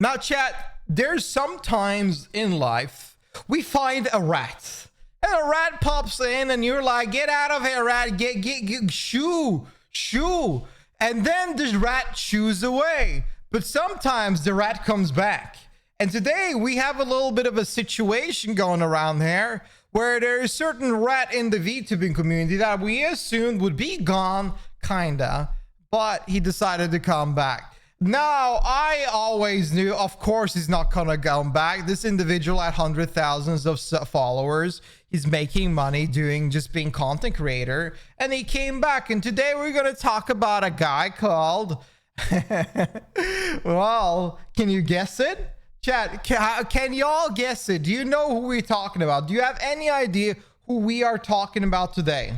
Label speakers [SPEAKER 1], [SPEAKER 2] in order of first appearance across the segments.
[SPEAKER 1] Now, chat, there's sometimes in life we find a rat. And a rat pops in and you're like, get out of here, rat. Get, shoo. And then the rat shoos away. But sometimes the rat comes back. And today we have a little bit of a situation going around here where there's a certain rat in the VTubing community that we assumed would be gone, kinda, but he decided to come back. Now, I always knew, of course, he's not gonna come back. This individual had hundreds of thousands of followers. He's making money doing just being content creator, and he came back. And today we're gonna talk about a guy called well, can you guess it? Chat, can y'all guess it? Do you know who we're talking about? Do you have any idea who we are talking about today?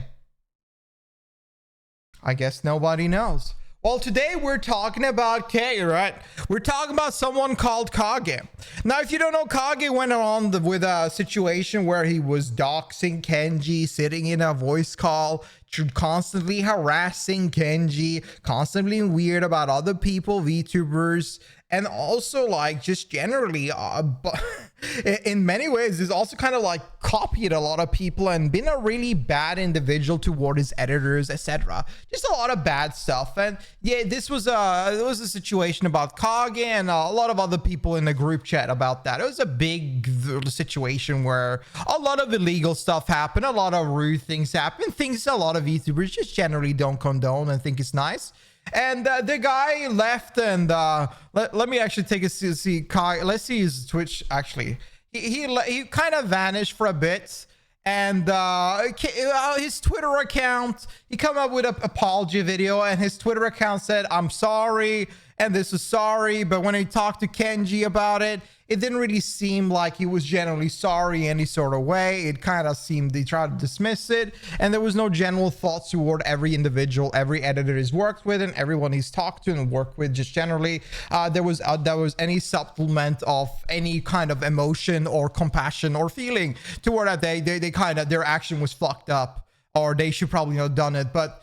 [SPEAKER 1] I guess nobody knows. Well, today we're talking about Kage, right? We're talking about someone called Kage. Now, if you don't know, Kage went on with a situation where he was doxing Kenji, sitting in a voice call, constantly harassing Kenji, constantly weird about other people, VTubers, and also like just generally in many ways he's also kind of like copied a lot of people and been a really bad individual toward his editors, etc. Just a lot of bad stuff. And yeah, there was a situation about Kage and a lot of other people in the group chat about that. It was a big situation where a lot of illegal stuff happened, a lot of rude things happened, things a lot of VTubers just generally don't condone and think it's nice. And the guy left, and let me actually take a see. Let's see his Twitch. Actually, he kind of vanished for a bit, and his Twitter account. He come up with an apology video, and his Twitter account said, "I'm sorry," and this is sorry. But when he talked to Kenji about it, it didn't really seem like he was generally sorry any sort of way. It kind of seemed he tried to dismiss it, and there was no general thoughts toward every individual, every editor he's worked with, and everyone he's talked to and worked with. Just generally, there was any supplement of any kind of emotion or compassion or feeling toward that they kind of their action was fucked up, or they should probably have done it, but.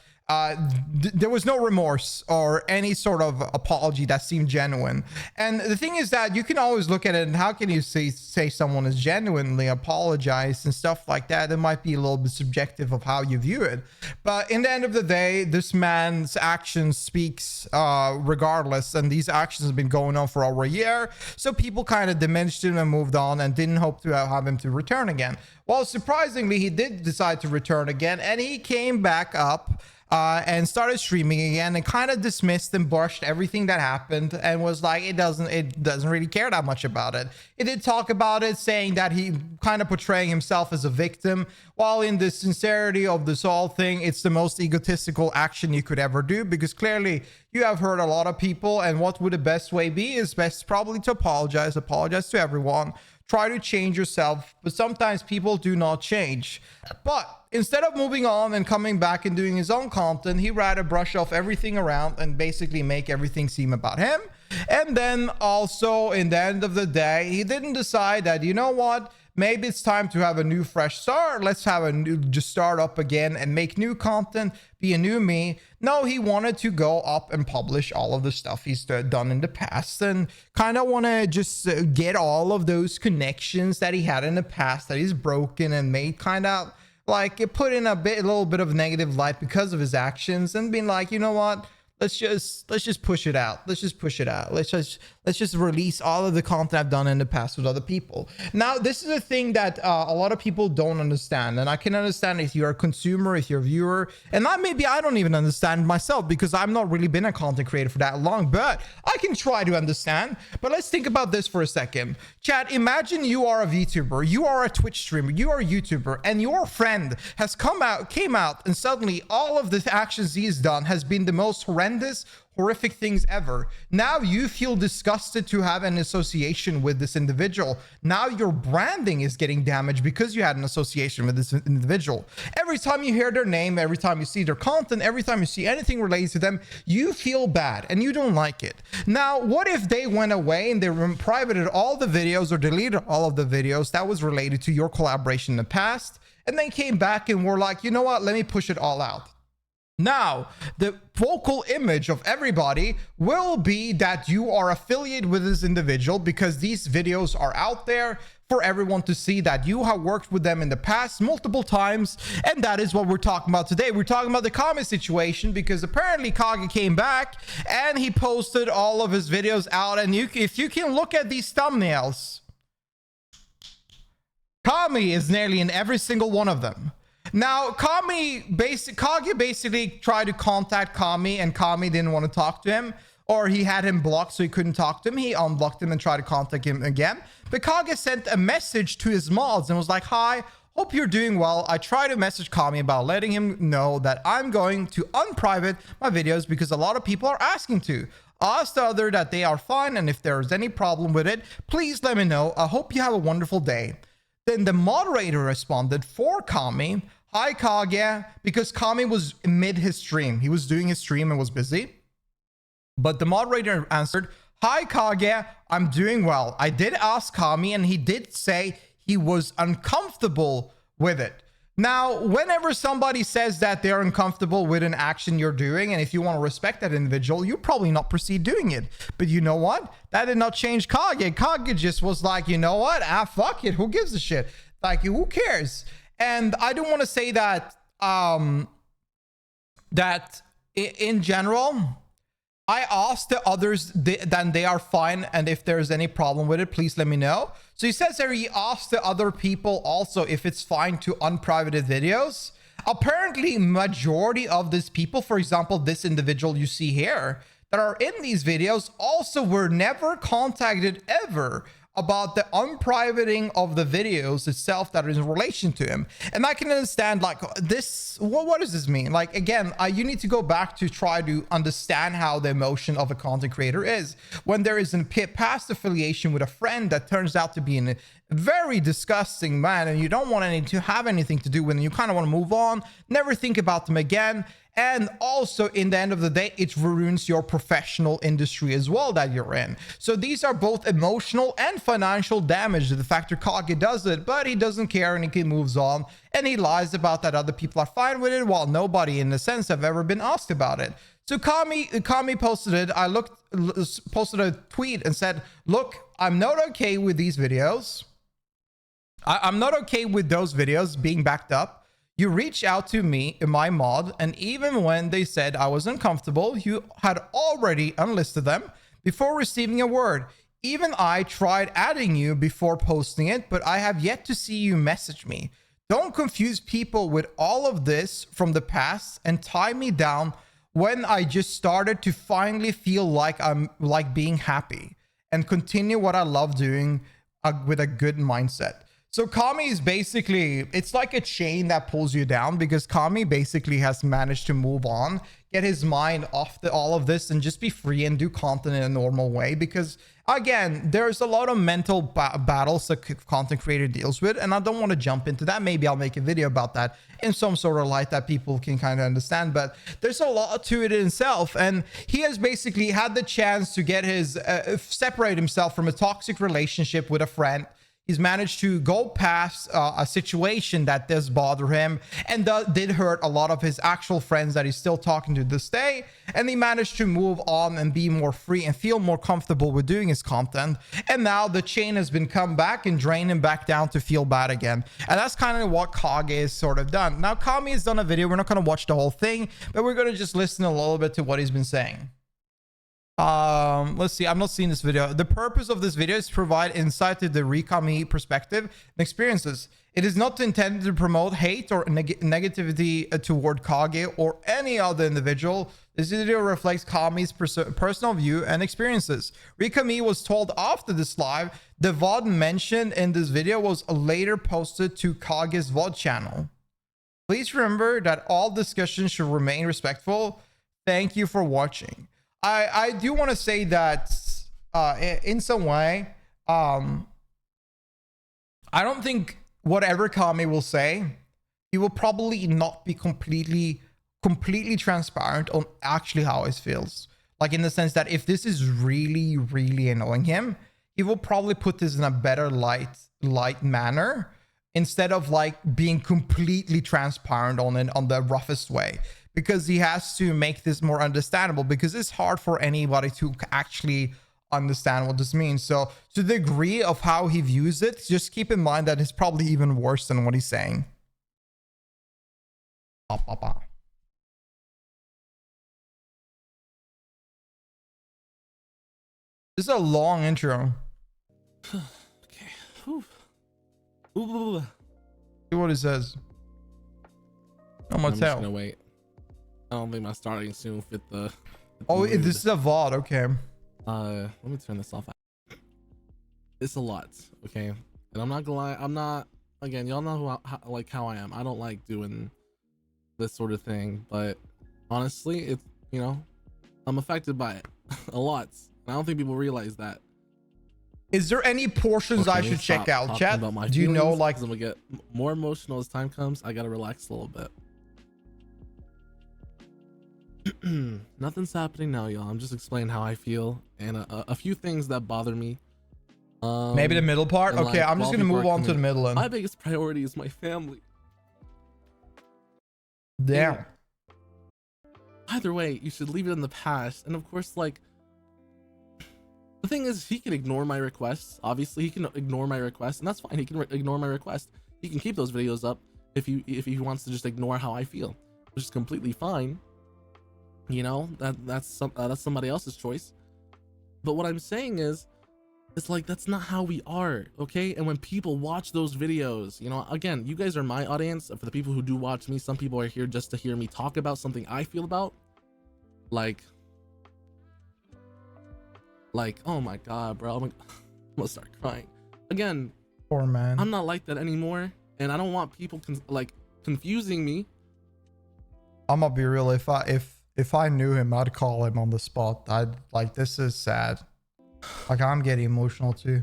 [SPEAKER 1] There was no remorse or any sort of apology that seemed genuine. And the thing is that you can always look at it and how can you say someone is genuinely apologized and stuff like that? It might be a little bit subjective of how you view it. But in the end of the day, this man's actions speaks regardless. And these actions have been going on for over a year. So people kind of diminished him and moved on and didn't hope to have him to return again. Well, surprisingly, he did decide to return again, and he came back up and started streaming again and kind of dismissed and brushed everything that happened and was like, it doesn't really care that much about it. It did talk about it, saying that he kind of portraying himself as a victim, while in the sincerity of this whole thing, it's the most egotistical action you could ever do, because clearly you have hurt a lot of people, and what would the best way be is best probably to apologize to everyone. Try to change yourself, but sometimes people do not change. But instead of moving on and coming back and doing his own content, he rather brush off everything around and basically make everything seem about him. And then also, in the end of the day, he didn't decide that, you know what, maybe it's time to have a new fresh start. Let's have a new, just start up again and make new content, be a new me. No, he wanted to go up and publish all of the stuff he's done in the past and kind of want to just get all of those connections that he had in the past that he's broken and made kind of like it put in a little bit of negative light because of his actions, and being like, you know what? Let's just push it out. Let's just push it out. Let's just release all of the content I've done in the past with other people. Now, this is a thing that a lot of people don't understand, and I can understand if you're a consumer, if you're a viewer, and maybe I don't even understand myself because I've not really been a content creator for that long, but I can try to understand. But let's think about this for a second. Chat, imagine you are a VTuber, you are a Twitch streamer, you are a YouTuber, and your friend has came out, and suddenly all of the actions he's done has been the most horrific things ever. Now you feel disgusted to have an association with this individual. Now your branding is getting damaged because you had an association with this individual. Every time you hear their name, every time you see their content, every time you see anything related to them, you feel bad and you don't like it. Now, what if they went away and they privated all the videos or deleted all of the videos that was related to your collaboration in the past, and then came back and were like, you know what, let me push it all out? Now, the vocal image of everybody will be that you are affiliated with this individual because these videos are out there for everyone to see that you have worked with them in the past multiple times. And that is what we're talking about today. We're talking about the Kage situation because apparently Kage came back and he posted all of his videos out. And if you can look at these thumbnails, Kage is nearly in every single one of them. Now, Kage basically tried to contact Kage, and Kage didn't want to talk to him, or he had him blocked so he couldn't talk to him. He unblocked him and tried to contact him again. But Kage sent a message to his mods and was like, "Hi, hope you're doing well. I tried to message Kage about letting him know that I'm going to unprivate my videos because a lot of people are asking to. Ask the other that they are fine, and if there's any problem with it, please let me know. I hope you have a wonderful day." Then the moderator responded for Kage, "Hi Kage," because Kage was mid his stream. He was doing his stream and was busy. But the moderator answered, "Hi Kage, I'm doing well. I did ask Kage and he did say he was uncomfortable with it." Now, whenever somebody says that they're uncomfortable with an action you're doing, and if you want to respect that individual, you probably not proceed doing it. But you know what? That did not change Kage. Kage just was like, you know what? Fuck it. Who gives a shit? Like, who cares? And I don't want to say that, in general, I asked the others then they are fine, and if there's any problem with it, please let me know. So he says there he asked the other people also if it's fine to unprivated videos. Apparently, majority of these people, for example, this individual you see here, that are in these videos also were never contacted ever about the unprivating of the videos itself that is in relation to him. And I can understand, like, this, what does this mean? Like, again, you need to go back to try to understand how the emotion of a content creator is. When there is a past affiliation with a friend that turns out to be a very disgusting man, and you don't want to have anything to do with them, you kind of want to move on, never think about them again. And also, in the end of the day, it ruins your professional industry as well that you're in. So these are both emotional and financial damage to the fact that Kage does it, but he doesn't care and he moves on. And he lies about that other people are fine with it, while nobody, in a sense, have ever been asked about it. So Kage posted it. Posted a tweet and said, "Look, I'm not okay with these videos. I'm not okay with those videos being backed up. You reached out to me in my mod, and even when they said I was uncomfortable, you had already unlisted them before receiving a word. Even I tried adding you before posting it, but I have yet to see you message me. Don't confuse people with all of this from the past and tie me down when I just started to finally feel like I'm being happy and continue what I love doing with a good mindset." So Kage is basically, it's like a chain that pulls you down, because Kage basically has managed to move on, get his mind off all of this, and just be free and do content in a normal way. Because again, there's a lot of mental battles that content creator deals with, and I don't want to jump into that. Maybe I'll make a video about that in some sort of light that people can kind of understand, but there's a lot to it in itself. And he has basically had the chance to get his separate himself from a toxic relationship with a friend. He's managed to go past a situation that does bother him and did hurt a lot of his actual friends that he's still talking to this day. And he managed to move on and be more free and feel more comfortable with doing his content. And now the chain has been come back and drained him back down to feel bad again. And that's kind of what Kage has sort of done. Now, Kage has done a video. We're not going to watch the whole thing, but we're going to just listen a little bit to what he's been saying. Let's see. I'm not seeing this video. The purpose of this video is to provide insight to the RiiKami perspective and experiences. It is not intended to promote hate or negativity toward Kage or any other individual. This video reflects Kage's personal view and experiences. RiiKami was told after this live, the VOD mentioned in this video was later posted to Kage's VOD channel. Please remember that all discussions should remain respectful. Thank you for watching. I do want to say that in some way, I don't think whatever Kage will say, he will probably not be completely transparent on actually how it feels. Like, in the sense that if this is really, really annoying him, he will probably put this in a better light manner, instead of like being completely transparent on it on the roughest way. because he has to make this more understandable, because it's hard for anybody to actually understand what this means. So to the degree of how he views it, just keep in mind that it's probably even worse than what he's saying. This is a long intro.
[SPEAKER 2] Okay. Ooh.
[SPEAKER 1] See what it says. I'm
[SPEAKER 2] just gonna wait. I don't think my starting soon fit the
[SPEAKER 1] oh, this is a VOD. Okay.
[SPEAKER 2] Let me turn this off. It's a lot, okay? And I'm not gonna lie, I'm not, again, y'all know how I am. I don't like doing this sort of thing, but honestly, it's, you know, I'm affected by it a lot. I don't think people realize that.
[SPEAKER 1] Is there any portions I should check out, chat? Do you know, like,
[SPEAKER 2] I'm gonna get more emotional as time comes. I gotta relax a little bit. Nothing's happening now, y'all. I'm just explaining how I feel and a few things that bother me.
[SPEAKER 1] Maybe the middle part. Okay, I'm just gonna move on to the middle end.
[SPEAKER 2] My biggest priority is my family.
[SPEAKER 1] Damn.
[SPEAKER 2] And either way, you should leave it in the past. And of course, like, the thing is, he can ignore my requests. Obviously, he can ignore my requests, and that's fine. He can ignore my request. He can keep those videos up if he wants to just ignore how I feel, which is completely fine. You know, that's somebody else's choice. But what I'm saying is, it's like, that's not how we are, okay? And when people watch those videos, you know, again, you guys are my audience. For the people who do watch me, some people are here just to hear me talk about something I feel about. Like, oh my god, bro, I'm gonna start crying again.
[SPEAKER 1] Poor man.
[SPEAKER 2] I'm not like that anymore, and I don't want people confusing me.
[SPEAKER 1] I'm gonna be real. If I knew him, I'd call him on the spot. I'd like, this is sad. Like, I'm getting emotional too.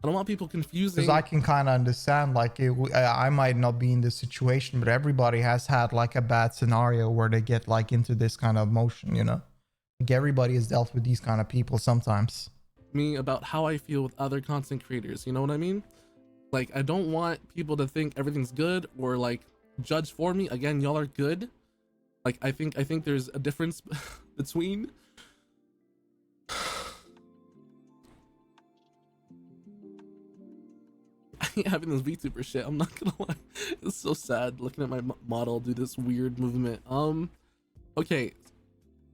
[SPEAKER 2] I don't want people confusing.
[SPEAKER 1] Because I can kind of understand, like, I might not be in this situation, but everybody has had like a bad scenario where they get like into this kind of emotion, you know? Like, everybody has dealt with these kind of people sometimes.
[SPEAKER 2] Me about how I feel with other content creators, you know what I mean? Like, I don't want people to think everything's good or like judge for me. Again, y'all are good. Like, I think there's a difference between having this VTuber shit. I'm not gonna lie, it's so sad looking at my model do this weird movement. Okay,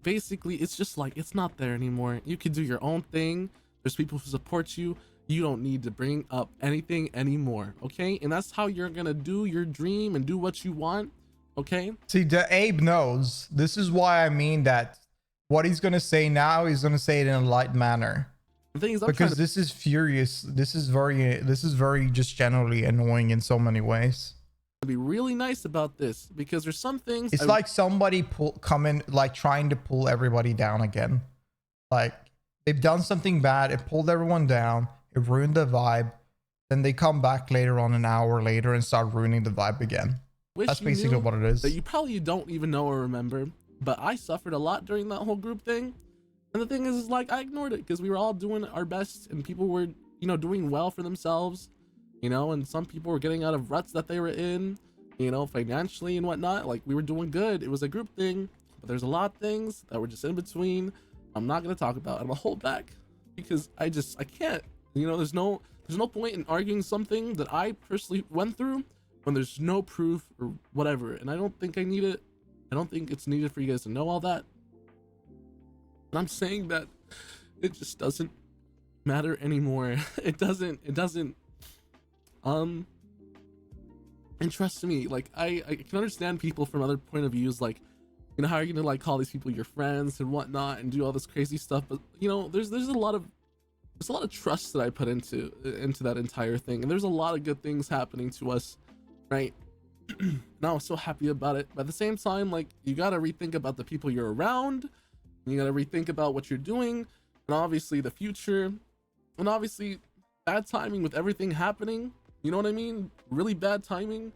[SPEAKER 2] basically it's just like, it's not there anymore. You can do your own thing. There's people who support you. You don't need to bring up anything anymore, okay? And that's how you're gonna do your dream and do what you want, okay?
[SPEAKER 1] See, Abe knows. This is why I mean that what he's gonna say now, he's gonna say it in a light manner.
[SPEAKER 2] The thing is,
[SPEAKER 1] because this is furious. This is very just generally annoying in so many ways.
[SPEAKER 2] Be really nice about this, because there's some things
[SPEAKER 1] it's like somebody coming, like, trying to pull everybody down again. Like, they've done something bad, it pulled everyone down, it ruined the vibe, then they come back later on, an hour later, and start ruining the vibe again. That's basically what it is.
[SPEAKER 2] That you probably don't even know or remember, but I suffered a lot during that whole group thing. And the thing is like, I ignored it because we were all doing our best and people were, you know, doing well for themselves, you know, and some people were getting out of ruts that they were in, you know, financially and whatnot. Like, we were doing good. It was a group thing, but there's a lot of things that were just in between. I'm not going to talk about. I'm going to hold back because I can't, you know, there's no point in arguing something that I personally went through when there's no proof or whatever. And I don't think I need it. I don't think it's needed for you guys to know all that. And I'm saying that it just doesn't matter anymore. It doesn't and trust me, like, I can understand people from other point of views, like, you know, how are you gonna like call these people your friends and whatnot and do all this crazy stuff, but you know, there's a lot of trust that I put into that entire thing, and there's a lot of good things happening to us, right? Now I'm so happy about it, but at the same time, like, you gotta rethink about the people you're around. You gotta rethink about what you're doing, and obviously the future, and obviously bad timing with everything happening, you know what I mean? Really bad timing.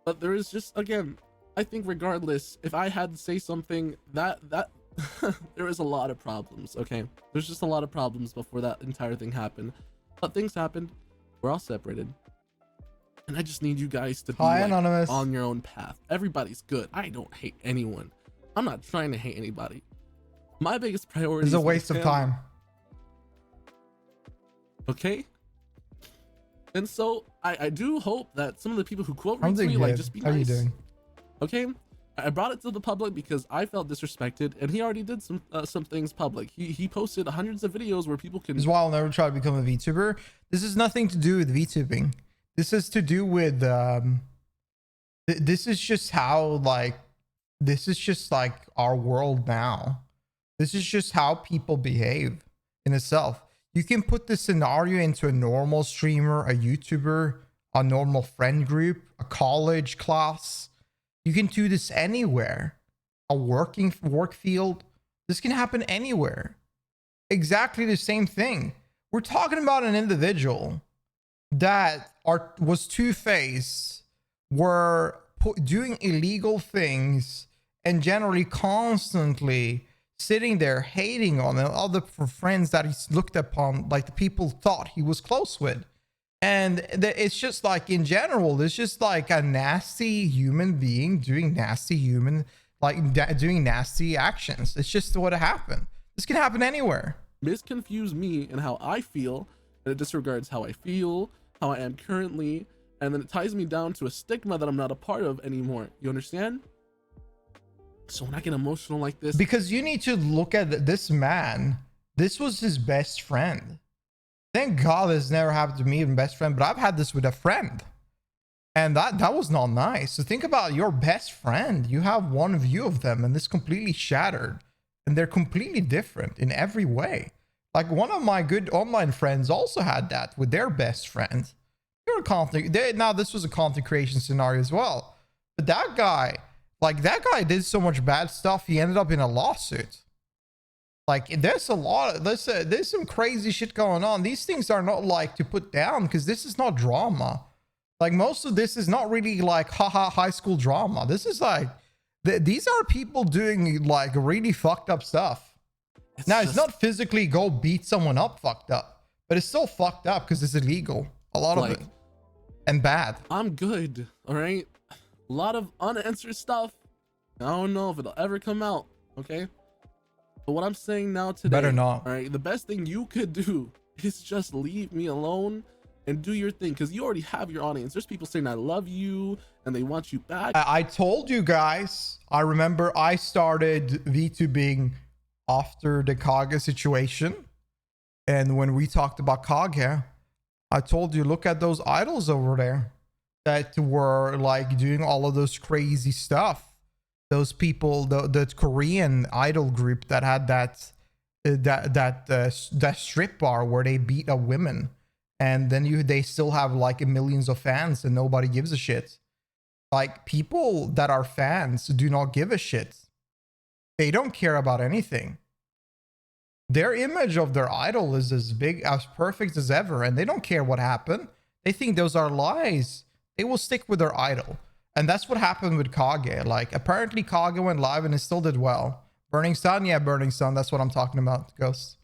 [SPEAKER 2] But there is just, again, I think regardless, if I had to say something, that there is a lot of problems, okay? There's just a lot of problems before that entire thing happened. But things happened, we're all separated, and I just need you guys to be like, on your own path. Everybody's good. I don't hate anyone. I'm not trying to hate anybody. My biggest priority
[SPEAKER 1] It's a waste of time.
[SPEAKER 2] Okay. And so I do hope that some of the people who quote
[SPEAKER 1] I'm doing
[SPEAKER 2] retweet, like,
[SPEAKER 1] good.
[SPEAKER 2] just be
[SPEAKER 1] How are you
[SPEAKER 2] nice.
[SPEAKER 1] doing?
[SPEAKER 2] Okay. I brought it to the public because I felt disrespected, and he already did some things public. He posted hundreds of videos where people can.
[SPEAKER 1] This is why I'll never try to become a VTuber. This has nothing to do with VTubing. This is to do with this is just how, like, this is just like our world now. This is just how people behave in itself. You can put this scenario into a normal streamer, a YouTuber, a normal friend group, a college class. You can do this anywhere. A work field. This can happen anywhere. Exactly the same thing. We're talking about an individual that was two-faced, were doing illegal things, and generally constantly sitting there hating on the other friends that he's looked upon, like the people thought he was close with. And it's just like, in general, it's just like a nasty human being doing nasty doing nasty actions. It's just what happened. This can happen anywhere.
[SPEAKER 2] Misconfuse me and how I feel, and it disregards how I feel, how I am currently, and then it ties me down to a stigma that I'm not a part of anymore. You understand? So when I get emotional like this,
[SPEAKER 1] because you need to look at this man. This was his best friend. Thank God this never happened to me and best friend, but I've had this with a friend, and that was not nice. So think about your best friend. You have one view of them, and this completely shattered, and they're completely different in every way. Like, one of my good online friends also had that with their best friend. Now this was a content creation scenario as well, but that guy did so much bad stuff. He ended up in a lawsuit. Like, there's some crazy shit going on. These things are not like to put down, because this is not drama. Like, most of this is not really like haha high school drama. This is like these are people doing like really fucked up stuff. It's not physically go beat someone up fucked up, but it's still fucked up because it's illegal. A lot of it, and bad.
[SPEAKER 2] I'm good. All right. A lot of unanswered stuff. I don't know if it'll ever come out. Okay. But what I'm saying now today,
[SPEAKER 1] Better not.
[SPEAKER 2] all right, the best thing you could do is just leave me alone and do your thing, because you already have your audience. There's people saying I love you and they want you back.
[SPEAKER 1] I told you guys, I remember I started VTubing after the Kage situation, and when we talked about Kage, I told you, look at those idols over there that were like doing all of those crazy stuff. Those people, the Korean idol group that had that strip bar where they beat up women, and then they still have like millions of fans and nobody gives a shit. Like, people that are fans do not give a shit. They don't care about anything. Their image of their idol is as big, as perfect as ever, and they don't care what happened. They think those are lies. They will stick with their idol. And that's what happened with Kage. Like, apparently Kage went live and it still did well. Burning Sun, yeah, Burning Sun. That's what I'm talking about, Ghost.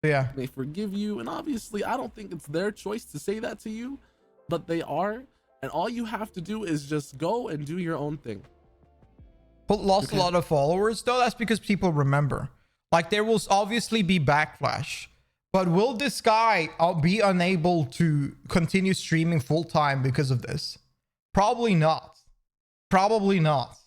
[SPEAKER 1] So, yeah.
[SPEAKER 2] They forgive you, and obviously I don't think it's their choice to say that to you, but they are. And all you have to do is just go and do your own thing.
[SPEAKER 1] But lost a lot of followers, though. That's because people remember. Like, there will obviously be backlash. But will this guy be unable to continue streaming full time because of this? Probably not. Probably not.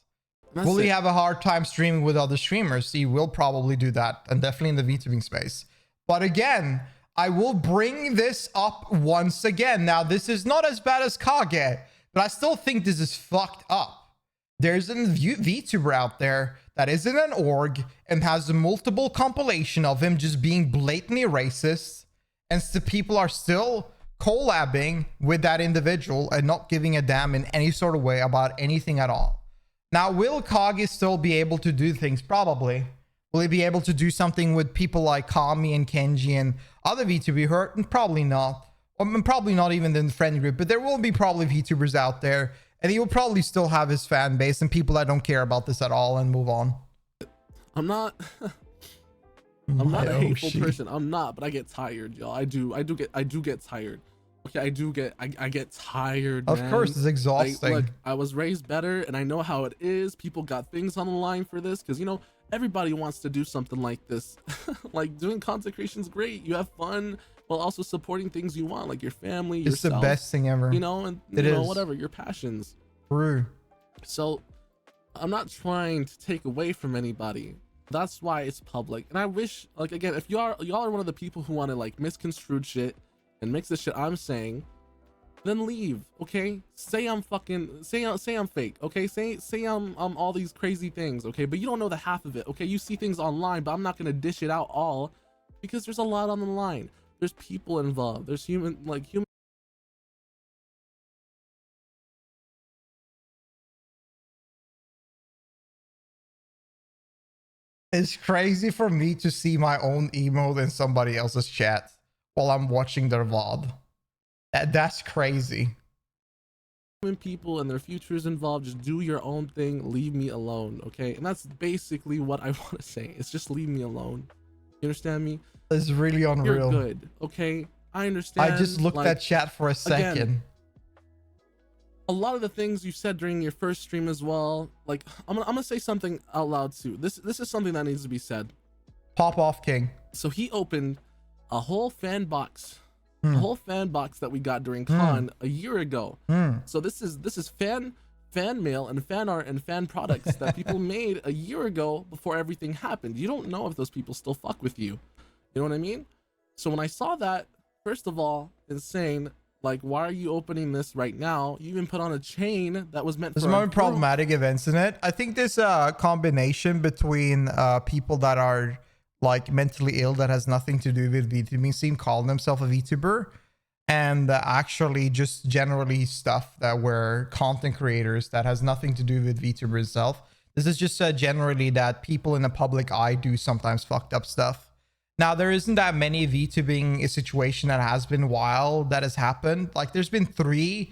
[SPEAKER 1] Will he have a hard time streaming with other streamers? He will probably do that, and definitely in the VTubing space. But again, I will bring this up once again. Now, this is not as bad as Kage, but I still think this is fucked up. There's a VTuber out there that isn't an org and has a multiple compilation of him just being blatantly racist, and people are still collabing with that individual and not giving a damn in any sort of way about anything at all. Now, will Kage still be able to do things? Probably. Will he be able to do something with people like Kami and Kenji and other VTubers? Probably not. Probably not even in the friend group, but there will be probably VTubers out there, and he will probably still have his fan base and people that don't care about this at all and move on.
[SPEAKER 2] I'm not a hateful person. I'm not, but I get tired, y'all. I do get tired. Okay, I get tired,
[SPEAKER 1] Of course,
[SPEAKER 2] man.
[SPEAKER 1] it's
[SPEAKER 2] Like,
[SPEAKER 1] exhausting.
[SPEAKER 2] look, I was raised better, and I know how it is. People got things on the line for this, because everybody wants to do something like this. Like, doing content creation is great. You have fun while also supporting things you want, like your family,
[SPEAKER 1] It's the
[SPEAKER 2] yourself,
[SPEAKER 1] best thing ever.
[SPEAKER 2] and
[SPEAKER 1] It is.
[SPEAKER 2] whatever your passions.
[SPEAKER 1] True.
[SPEAKER 2] So I'm not trying to take away from anybody. That's why it's public. And I wish, like, again, if y'all are one of the people who want to like misconstrue shit and mix the shit I'm saying, then leave. Okay, say I'm fake. Okay, say I'm all these crazy things. Okay, but you don't know the half of it. Okay, you see things online, but I'm not gonna dish it out all, because there's a lot on the line. There's people involved. There's human.
[SPEAKER 1] It's crazy for me to see my own emote in somebody else's chat while I'm watching their VOD. That's crazy.
[SPEAKER 2] People and their futures involved. Just do your own thing. Leave me alone. Okay, and that's basically what I want to say. It's just leave me alone. You understand me?
[SPEAKER 1] It's really unreal.
[SPEAKER 2] You're good. Okay, I understand.
[SPEAKER 1] I just looked at chat for a second.
[SPEAKER 2] Again, a lot of the things you said during your first stream as well, like I'm gonna say something out loud too. This is something that needs to be said.
[SPEAKER 1] Pop off, King.
[SPEAKER 2] So he opened a whole fan box, a whole fan box that we got during con a year ago. So this is fan mail and fan art and fan products that people made a year ago before everything happened. You don't know if those people still fuck with you. You know what I mean? So when I saw that, first of all, insane. Like, why are you opening this right now? You even put on a chain that was meant for
[SPEAKER 1] There's more problematic events in it. I think there's a combination between people that are like mentally ill that has nothing to do with VTubing scene, calling themselves a VTuber, and actually just generally stuff that were content creators that has nothing to do with VTuber itself. This is just generally that people in the public eye do sometimes fucked up stuff. Now, there isn't that many VTubing situation that has been wild that has happened. Like, there's been 3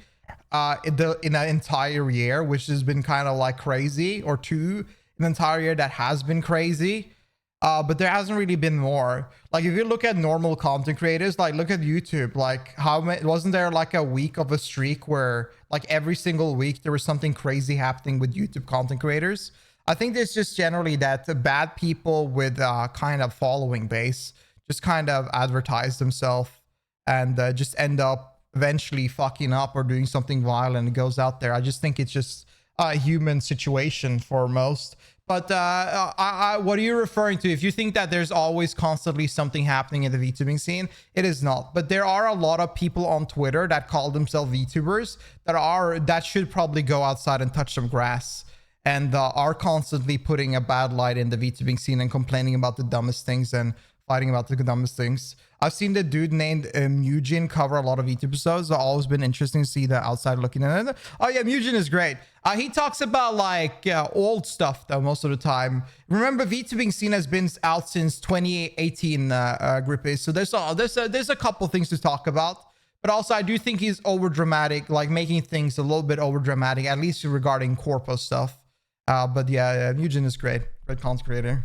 [SPEAKER 1] in an entire year, which has been kind of like crazy, or 2 in an entire year that has been crazy. But there hasn't really been more. Like, if you look at normal content creators, like look at YouTube, like how many, wasn't there like a week of a streak where like every single week there was something crazy happening with YouTube content creators? I think there's just generally that the bad people with kind of following base just kind of advertise themselves and just end up eventually fucking up or doing something violent. It goes out there. I just think it's just a human situation for most. But what are you referring to? If you think that there's always constantly something happening in the VTubing scene, it is not. But there are a lot of people on Twitter that call themselves VTubers that should probably go outside and touch some grass, and are constantly putting a bad light in the VTubing scene and complaining about the dumbest things and fighting about the dumbest things. I've seen the dude named Mugen cover a lot of VTube episodes. It's always been interesting to see the outside looking at it. Oh yeah, Mugen is great. He talks about like old stuff though most of the time. Remember, VTubing scene has been out since 2018, Grippy. So there's a couple things to talk about. But also, I do think he's over dramatic, like making things a little bit over dramatic, at least regarding corpo stuff. But yeah, Mugen is great content creator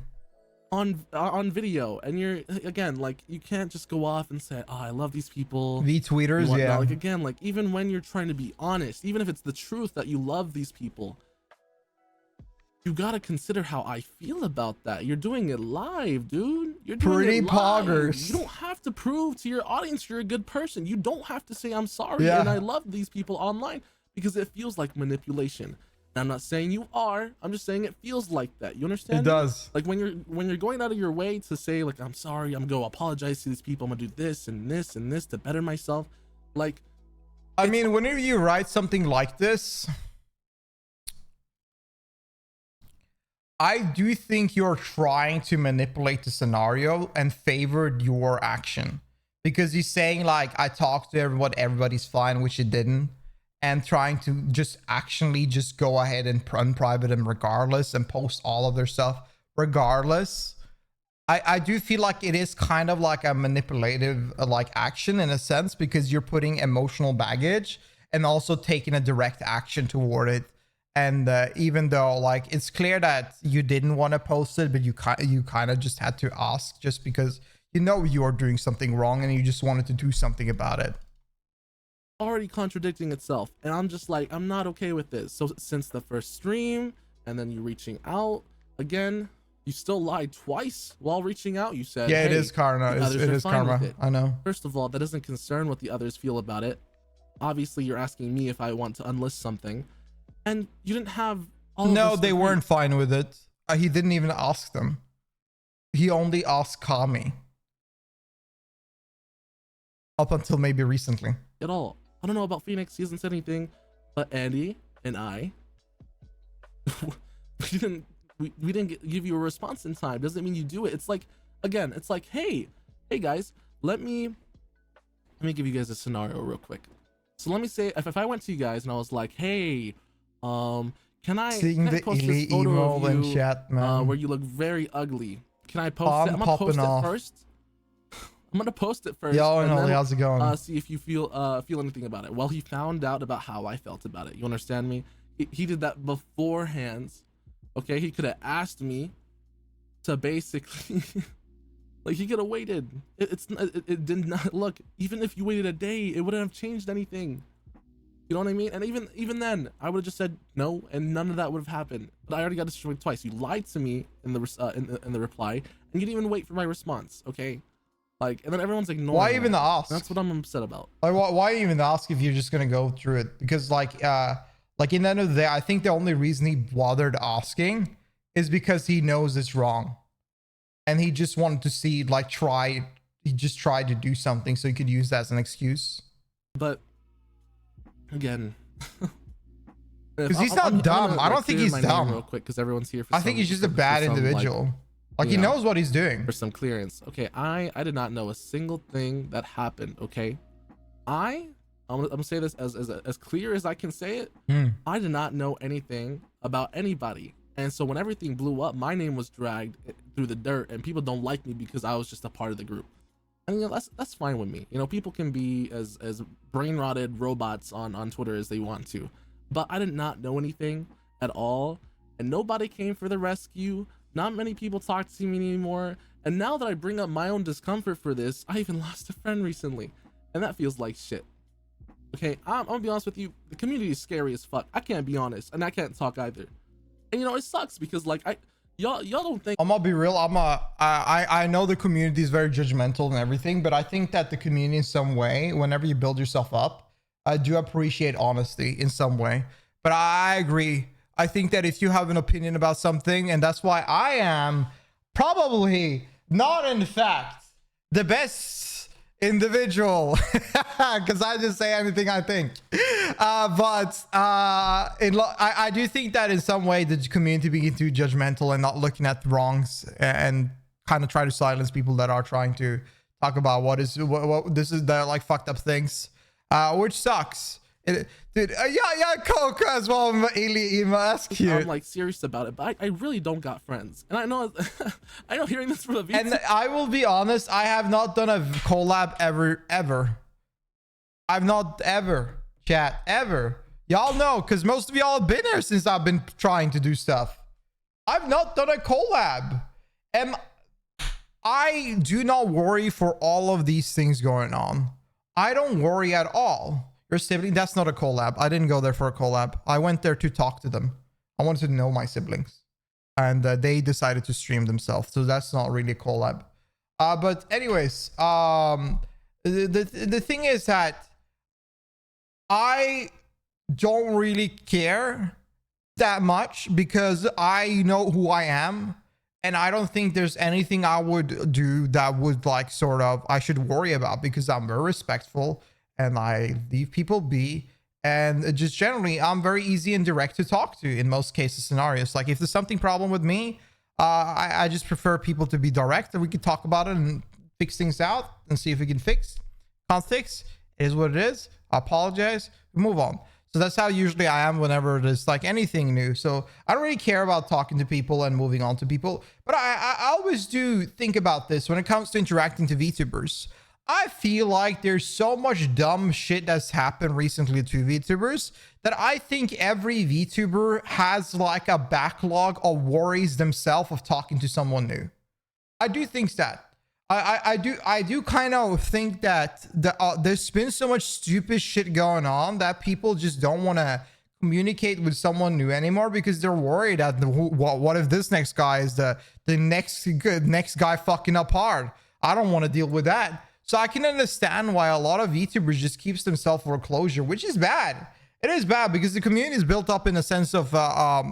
[SPEAKER 2] on video, and you're again like, you can't just go off and say, oh, I love these people,
[SPEAKER 1] VTweeters. Yeah,
[SPEAKER 2] like again, like even when you're trying to be honest, even if it's the truth that you love these people, you gotta consider how I feel about that. You're doing it live, dude. You're doing
[SPEAKER 1] pretty
[SPEAKER 2] it live.
[SPEAKER 1] poggers.
[SPEAKER 2] You don't have to prove to your audience you're a good person. You don't have to say I'm sorry and I love these people online, because it feels like manipulation. I'm not saying you are. I'm just saying it feels like that. You understand?
[SPEAKER 1] It does.
[SPEAKER 2] Like when you're going out of your way to say like, I'm sorry, I'm gonna apologize to these people, I'm gonna do this and this and this to better myself. Like,
[SPEAKER 1] I mean, whenever you write something like this, I do think you're trying to manipulate the scenario and favored your action, because he's saying like, I talked to everyone, everybody's fine, which he didn't. And trying to just actually just go ahead and unprivate them regardless and post all of their stuff regardless. I do feel like it is kind of like a manipulative like action in a sense, because you're putting emotional baggage and also taking a direct action toward it. And even though like it's clear that you didn't want to post it, but you kind of just had to ask just because you know you are doing something wrong and you just wanted to do something about it.
[SPEAKER 2] already contradicting itself, and I'm just like, I'm not okay with this. So since the first stream, and then you reaching out again, you still lied twice while reaching out. You said,
[SPEAKER 1] Yeah,
[SPEAKER 2] hey,
[SPEAKER 1] it is karma.
[SPEAKER 2] the others
[SPEAKER 1] It
[SPEAKER 2] are
[SPEAKER 1] is
[SPEAKER 2] fine with
[SPEAKER 1] karma.
[SPEAKER 2] it.
[SPEAKER 1] I know.
[SPEAKER 2] First of all, that doesn't concern what the others feel about it. Obviously, you're asking me if I want to unlist something, and you didn't have all of
[SPEAKER 1] No,
[SPEAKER 2] this
[SPEAKER 1] they
[SPEAKER 2] to
[SPEAKER 1] weren't fine with it. He didn't even ask them. He only asked Kami. Up until maybe recently.
[SPEAKER 2] at all. I don't know about Phoenix. He hasn't said anything, but Andy and I, we didn't give you a response in time. Doesn't mean you do it. It's like, again, it's like, hey guys, let me give you guys a scenario real quick. So let me say, if I went to you guys and I was like, hey, can I post this photo of you
[SPEAKER 1] chat, man.
[SPEAKER 2] where you look very ugly? Can I post it? I'm gonna post it first. I'm gonna post it first.
[SPEAKER 1] Yo,
[SPEAKER 2] and
[SPEAKER 1] no,
[SPEAKER 2] then,
[SPEAKER 1] how's it going?
[SPEAKER 2] see if you feel anything about it. Well, he found out about how I felt about it. You understand me? He did that beforehand. Okay, he could have asked me to basically like, he could have waited. It did not look. Even if you waited a day, it wouldn't have changed anything. You know what I mean? And even then, I would have just said no, and none of that would have happened. But I already got destroyed twice. You lied to me in the reply, and you didn't even wait for my response. Okay, like, and then everyone's ignoring.
[SPEAKER 1] Why even ask?
[SPEAKER 2] That's what I'm upset about.
[SPEAKER 1] Like, why even ask if you're just gonna go through it? Because like in the end of the day, I think the only reason he bothered asking is because he knows it's wrong, and he just wanted to see, like, he just tried to do something so he could use that as an excuse.
[SPEAKER 2] But again,
[SPEAKER 1] because he's not dumb. I don't think he's dumb.
[SPEAKER 2] Real quick, because everyone's here for
[SPEAKER 1] I think he's just a bad individual. Like he knows what he's doing.
[SPEAKER 2] For some clearance. Okay, I did not know a single thing that happened. Okay, I'm gonna say this as clear as I can say it. I did not know anything about anybody, and so when everything blew up, my name was dragged through the dirt, and people don't like me because I was just a part of the group. And you know, that's fine with me. You know, people can be as brain rotted robots on Twitter as they want to, but I did not know anything at all, and nobody came for the rescue. Not many people talk to me anymore, and now that I bring up my own discomfort for this, I even lost a friend recently, and that feels like shit. Okay, I'm gonna be honest with you. The community is scary as fuck. I can't be honest, and I can't talk either. And you know, it sucks because like y'all don't think.
[SPEAKER 1] I'm gonna be real. I know the community is very judgmental and everything, but I think that the community in some way, whenever you build yourself up, I do appreciate honesty in some way. But I agree. I think that if you have an opinion about something, and that's why I am probably not in fact the best individual, because I just say anything I think. I do think that in some way the community being too judgmental and not looking at wrongs and kind of try to silence people that are trying to talk about what this is, the like fucked up things, which sucks. Dude, yeah, Coke as well. Ask you.
[SPEAKER 2] I'm like serious about it, but I really don't got friends, and I know I know hearing this from a VTuber.
[SPEAKER 1] And I will be honest, I have not done a collab ever. I've not ever, chat, ever. Y'all know, because most of y'all have been here since I've been trying to do stuff. I've not done a collab, and I do not worry for all of these things going on. I don't worry at all. Your sibling, that's not a collab. I didn't go there for a collab. I went there to talk to them. I wanted to know my siblings, and they decided to stream themselves, so that's not really a collab. But anyways, the thing is that I don't really care that much because I know who I am, and I don't think there's anything I would do that would like sort of I should worry about, because I'm very respectful and I leave people be, and just generally I'm very easy and direct to talk to in most cases scenarios. Like if there's something problem with me, I just prefer people to be direct, and we can talk about it and fix things out and see if we can fix. Can't fix, it is what it is. I apologize, move on. So that's how usually I am whenever there's like anything new. So I don't really care about talking to people and moving on to people, but I always do think about this when it comes to interacting to VTubers. I feel like there's so much dumb shit that's happened recently to VTubers that I think every VTuber has like a backlog of worries themselves of talking to someone new. I do think that. I do kind of think that there's been so much stupid shit going on that people just don't want to communicate with someone new anymore because they're worried that what if this next guy is the next guy fucking up hard. I don't want to deal with that. So I can understand why a lot of VTubers just keeps themselves for closure, which is bad. It is bad because the community is built up in a sense of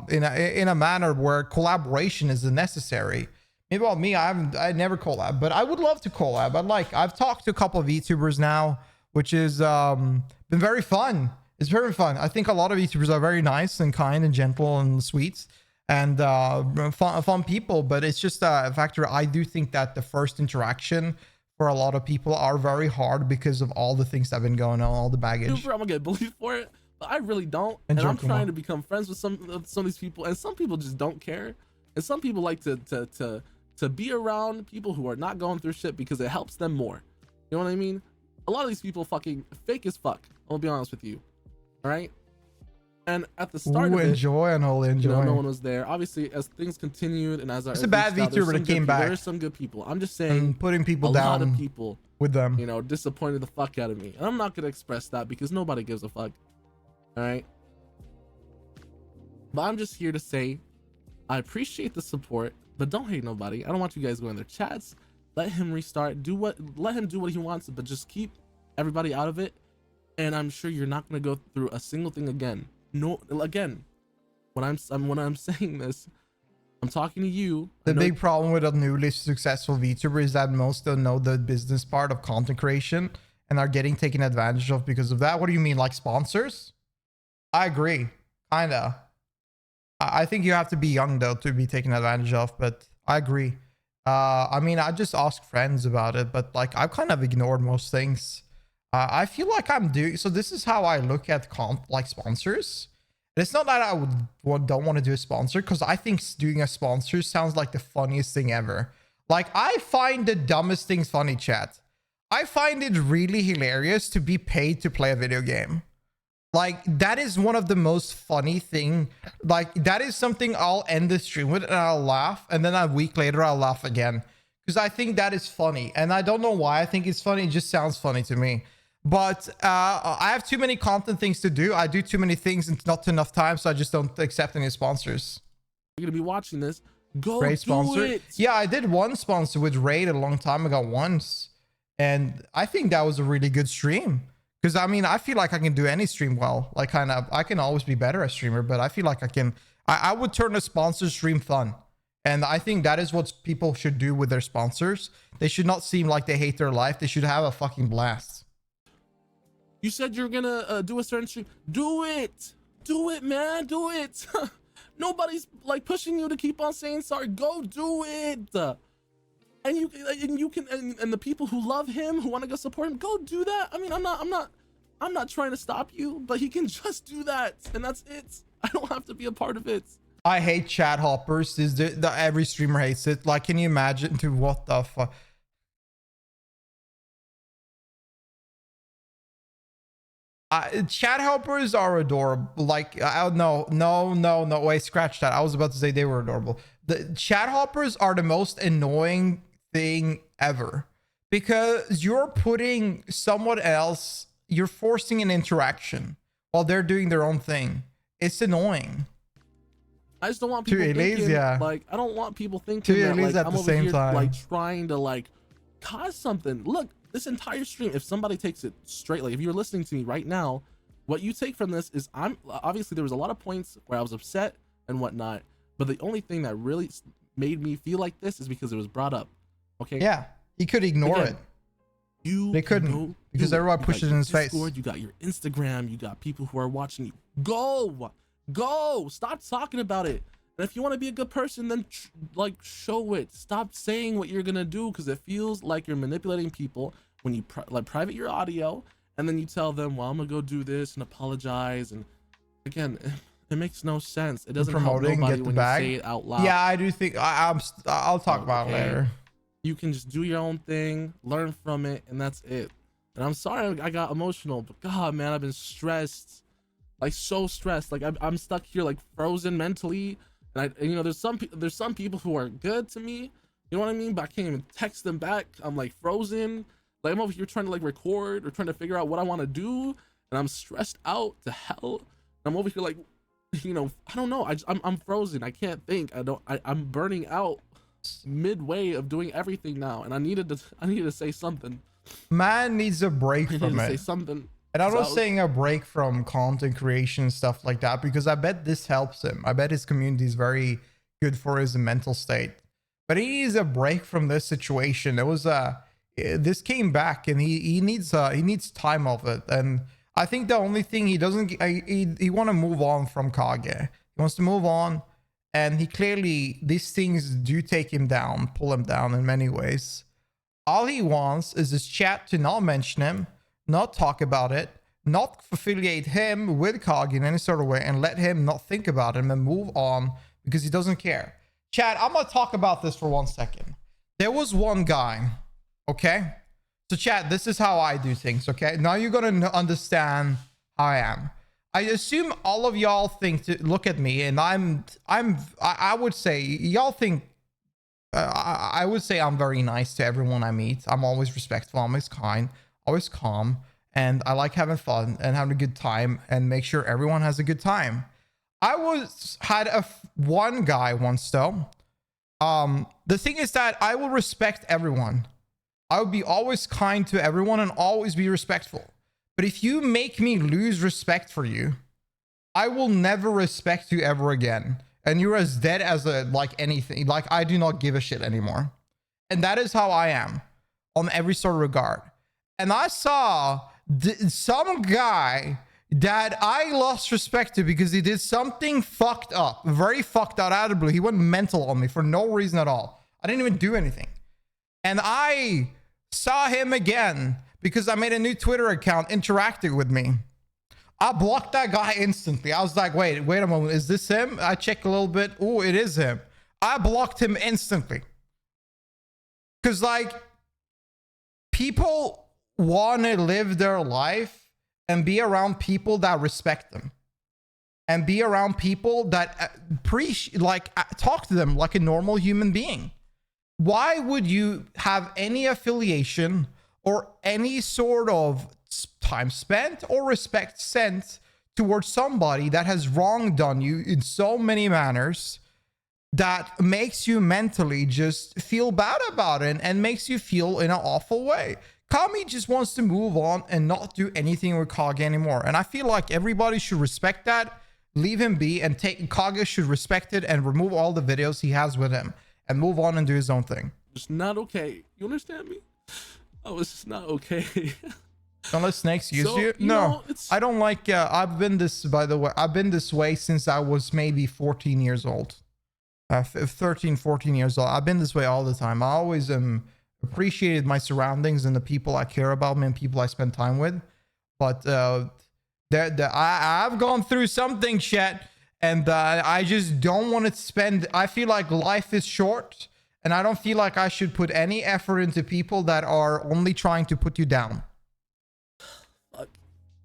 [SPEAKER 1] in a manner where collaboration is necessary. Maybe about me, I never collab, but I would love to collab. I've talked to a couple of VTubers now, which is been very fun. It's very fun. I think a lot of VTubers are very nice and kind and gentle and sweet and fun people. But it's just a factor. I do think that the first interaction for a lot of people are very hard because of all the things that have been going on, all the baggage.
[SPEAKER 2] I'm gonna get bullied for it, but I really don't. And I'm trying to become friends with some of these people, and some people just don't care. And some people like to be around people who are not going through shit because it helps them more. You know what I mean? A lot of these people fucking fake as fuck. I'll be honest with you. All right. And at the start of it,
[SPEAKER 1] enjoy.
[SPEAKER 2] You know, no one was there. Obviously, as things continued and as
[SPEAKER 1] it's a bad VTuber that came back.
[SPEAKER 2] There's some good people. I'm just saying,
[SPEAKER 1] and putting people down.
[SPEAKER 2] A lot of people
[SPEAKER 1] with them,
[SPEAKER 2] you know, disappointed the fuck out of me. And I'm not gonna express that because nobody gives a fuck. All right. But I'm just here to say, I appreciate the support, but don't hate nobody. I don't want you guys going in their chats. Let him restart. Let him do what he wants, but just keep everybody out of it. And I'm sure you're not going to go through a single thing again. No, again, when I'm saying this, I'm talking to you.
[SPEAKER 1] The big problem with a newly successful VTuber is that most don't know the business part of content creation and are getting taken advantage of because of that. What do you mean, like sponsors? I agree, kinda. I think you have to be young though to be taken advantage of, but I agree. I mean, I just ask friends about it, but like I've kind of ignored most things. I feel like I'm doing, so this is how I look at like sponsors. And it's not that I don't want to do a sponsor, because I think doing a sponsor sounds like the funniest thing ever. Like I find the dumbest things funny, chat. I find it really hilarious to be paid to play a video game. Like that is one of the most funny thing. Like that is something I'll end the stream with and I'll laugh, and then a week later I'll laugh again because I think that is funny, and I don't know why I think it's funny. It just sounds funny to me. But I have too many content things to do. I do too many things and not enough time, so I just don't accept any sponsors.
[SPEAKER 2] You're gonna be watching this. Go
[SPEAKER 1] Raid
[SPEAKER 2] do
[SPEAKER 1] sponsor.
[SPEAKER 2] it.
[SPEAKER 1] Yeah, I did one sponsor with Raid a long time ago once, and I think that was a really good stream. Because I mean, I feel like I can do any stream well. Like kind of, I can always be better as streamer, but I feel like I can. I would turn a sponsor stream fun, and I think that is what people should do with their sponsors. They should not seem like they hate their life. They should have a fucking blast.
[SPEAKER 2] You said you're gonna do a certain stream. Do it. Do it, man. Do it. Nobody's like pushing you to keep on saying sorry. Go do it. And you can and the people who love him, who want to go support him, go do that. I mean, I'm not trying to stop you, but he can just do that, and that's it. I don't have to be a part of it.
[SPEAKER 1] I hate chat hoppers. Is every streamer hates it? Like, can you imagine to what the fuck? Chat helpers are adorable. Like, no, wait, scratch that. I was about to say they were adorable. The chat hoppers are the most annoying thing ever, because you're putting someone else, you're forcing an interaction while they're doing their own thing. It's annoying.
[SPEAKER 2] I just don't want people thinking, like, I don't want people thinking that like I'm over here like trying to like cause something. Look, this entire stream, if somebody takes it straight, like if you're listening to me right now, what you take from this is obviously there was a lot of points where I was upset and whatnot, but the only thing that really made me feel like this is because it was brought up. Okay.
[SPEAKER 1] Yeah, he could ignore it. They couldn't, because everyone pushed it in his face.
[SPEAKER 2] You got your Instagram, you got people who are watching you. Go, stop talking about it. And if you want to be a good person, then like show it. Stop saying what you're gonna do, because it feels like you're manipulating people when you like private your audio and then you tell them, well, I'm gonna go do this and apologize. And again, it makes no sense. It doesn't help nobody when you say it out loud.
[SPEAKER 1] Yeah, I do think I'll talk about it later.
[SPEAKER 2] You can just do your own thing, learn from it, and that's it. And I'm sorry I got emotional, but God, man, I've been stressed, like so stressed. Like I'm stuck here, like frozen mentally. And you know, there's some people who are good to me, You know what I mean? But I can't even text them back. I'm like frozen. Like I'm over here trying to like record or trying to figure out what I want to do, and I'm stressed out to hell. I'm over here like, you know, I don't know. I'm frozen. I can't think. I'm burning out midway of doing everything now, and I needed to say something.
[SPEAKER 1] Man needs a break from it.
[SPEAKER 2] Say something.
[SPEAKER 1] And I'm not saying a break from content creation and stuff like that, because I bet this helps him. I bet his community is very good for his mental state. But he needs a break from this situation. It was this came back, and he needs time of it. And I think the only thing he doesn't he want to move on from Kage. He wants to move on, and he clearly, these things do take him down, pull him down in many ways. All he wants is his chat to not mention him, not talk about it, not affiliate him with Kage in any sort of way, and let him not think about him and move on, because he doesn't care. Chat, I'm gonna talk about this for 1 second. There was one guy, okay? So chat, this is how I do things, okay? Now you're gonna understand how I am. I assume all of y'all think to look at me, and I would say y'all think I would say I'm very nice to everyone I meet. I'm always respectful, I'm always kind, always calm, and I like having fun and having a good time and make sure everyone has a good time. I had one guy once though. The thing is that I will respect everyone. I will be always kind to everyone and always be respectful. But if you make me lose respect for you, I will never respect you ever again. And you're as dead as like anything. Like, I do not give a shit anymore. And that is how I am on every sort of regard. And I saw some guy that I lost respect to because he did something fucked up, very fucked up out of the blue. He went mental on me for no reason at all. I didn't even do anything. And I saw him again because I made a new Twitter account interacting with me. I blocked that guy instantly. I was like, wait a moment. Is this him? I checked a little bit. Oh, it is him. I blocked him instantly. Because like, people want to live their life and be around people that respect them, and be around people that talk to them like a normal human being. Why would you have any affiliation or any sort of time spent or respect sent towards somebody that has wronged on you in so many manners that makes you mentally just feel bad about it and makes you feel in an awful way? Kami just wants to move on and not do anything with Kage anymore. And I feel like everybody should respect that, leave him be, and Kage should respect it and remove all the videos he has with him and move on and do his own thing.
[SPEAKER 2] It's not okay. You understand me? Oh, it's just not okay.
[SPEAKER 1] Don't let snakes use you? No, I don't like, I've been this, by the way, I've been this way since I was maybe 14 years old. 13, 14 years old. I've been this way all the time. I always appreciated my surroundings and the people I care about and people I spend time with. But I've gone through something, chat, and I just don't want to spend. I feel like life is short, and I don't feel like I should put any effort into people that are only trying to put you down.